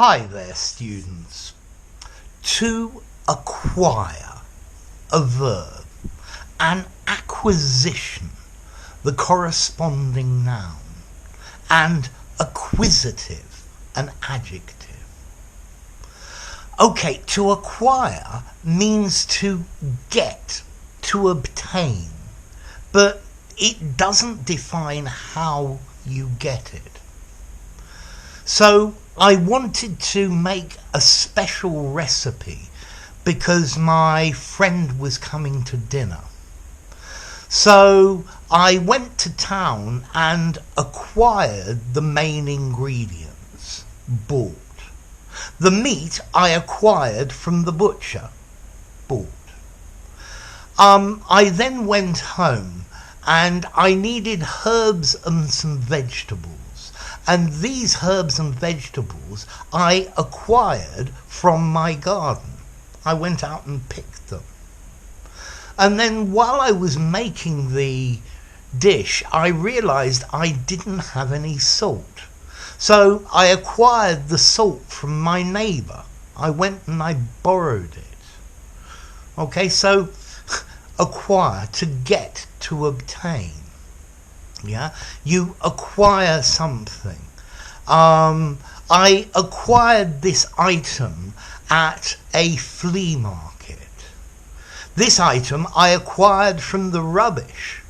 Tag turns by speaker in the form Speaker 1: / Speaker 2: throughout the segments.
Speaker 1: Hi there, students. To acquire, a verb, an acquisition, the corresponding noun, and acquisitive, an adjective. Okay, to acquire means to get, to obtain, but it doesn't define how you get it. So I wanted to make a special recipe because my friend was coming to dinner. So I went to town and acquired the main ingredients, bought. The meat I acquired from the butcher, bought. I then went home and I needed herbs and some vegetables. And these herbs and vegetables I acquired from my garden. I went out and picked them. And then while I was making the dish, I realized I didn't have any salt. So I acquired the salt from my neighbor. I went and I borrowed it. Okay, so acquire, to get, to obtain. Yeah, you acquire something. I acquired this item at a flea market. This item I acquired from the rubbish.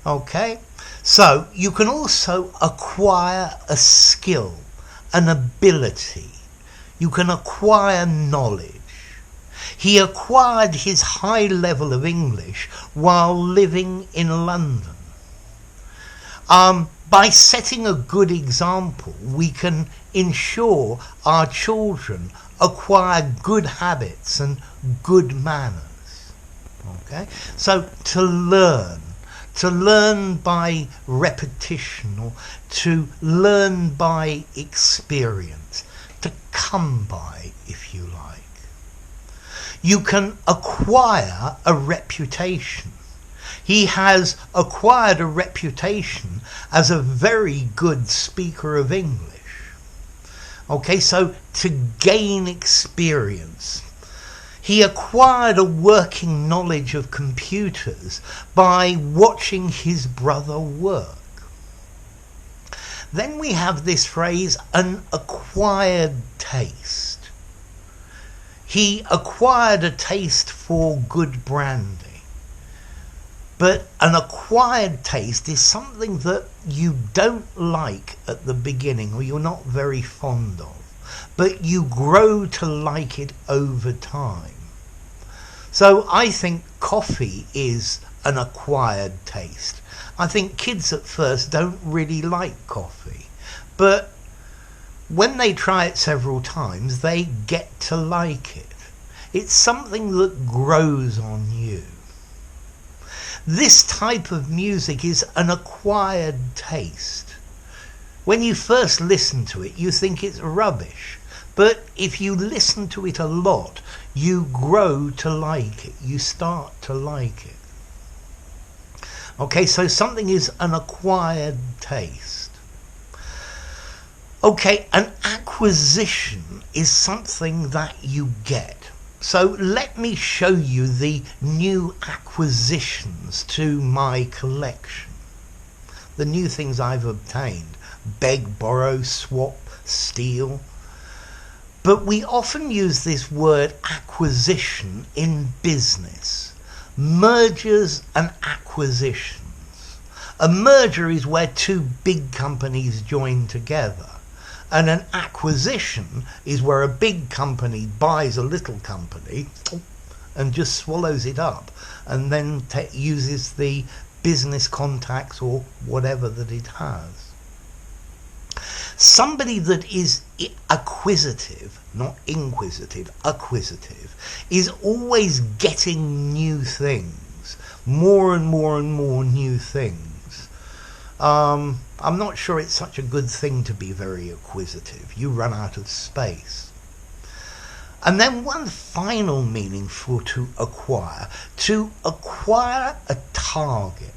Speaker 1: Okay, so you can also acquire a skill, an ability. You can acquire knowledge. He acquired his high level of English while living in London. By setting a good example, we can ensure our children acquire good habits and good manners. Okay? So to learn by repetition, or to learn by experience, to come by, if you like. You can acquire a reputation. He has acquired a reputation as a very good speaker of English. Okay, so to gain experience. He acquired a working knowledge of computers by watching his brother work. Then we have this phrase, an acquired taste. He acquired a taste for good brandy. But an acquired taste is something that you don't like at the beginning, or you're not very fond of, but you grow to like it over time. So I think coffee is an acquired taste. I think kids at first don't really like coffee, but when they try it several times, they get to like it. It's something that grows on you. This type of music is an acquired taste. When you first listen to it, you think it's rubbish. But if you listen to it a lot, you grow to like it. You start to like it. Okay, so something is an acquired taste. Okay, an acquisition is something that you get. So let me show you the new acquisitions to my collection. The new things I've obtained. Beg, borrow, swap, steal. But we often use this word acquisition in business. Mergers and acquisitions. A merger is where two big companies join together. And an acquisition is where a big company buys a little company and just swallows it up and then uses the business contacts or whatever that it has. Somebody that is acquisitive, not inquisitive, acquisitive, is always getting new things, more and more and more new things. I'm not sure it's such a good thing to be very acquisitive. You run out of space. And then one final meaning for to acquire a target,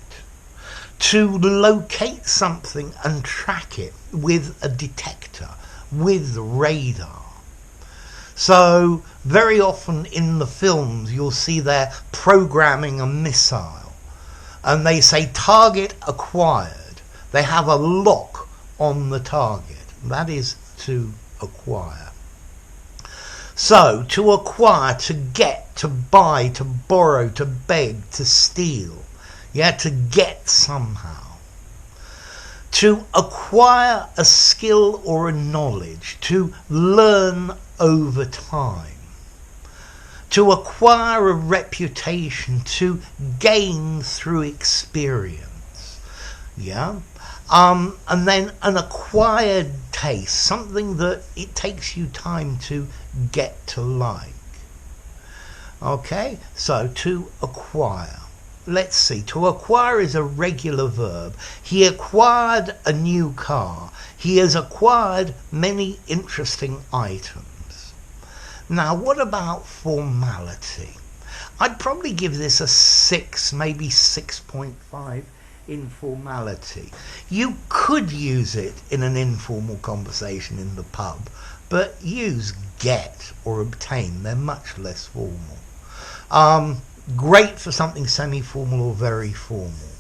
Speaker 1: to locate something and track it with a detector, with radar. So very often in the films you'll see they're programming a missile and they say target acquired. They have a lock on the target. That is to acquire. So to acquire, to get, to buy, to borrow, to beg, to steal. Yeah, to get somehow. To acquire a skill or a knowledge, to learn over time. To acquire a reputation, to gain through experience. Yeah? And then an acquired taste, something that it takes you time to get to like. Okay? So to acquire. Let's see, to acquire is a regular verb. He acquired a new car. He has acquired many interesting items. Now, what about formality? I'd probably give this a 6, maybe 6.5 in formality. You could use it in an informal conversation in the pub, but use get or obtain. They're much less formal. Great for something semi-formal or very formal.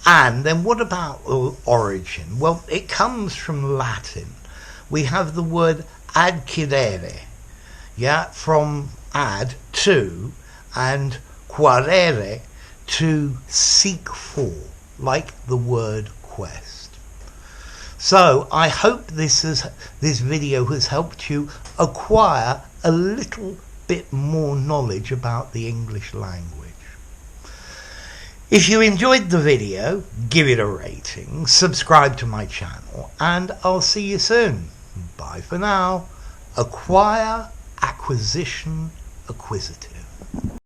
Speaker 1: And then what about origin? Well, it comes from Latin. We have the word adquirere, yeah, from ad, to, and quarere, to seek for, like the word quest. So I hope this video has helped you acquire a little bit more knowledge about the English language. If you enjoyed the video, give it a rating, subscribe to my channel, and I'll see you soon. Bye for now. Acquire, acquisition, acquisitive.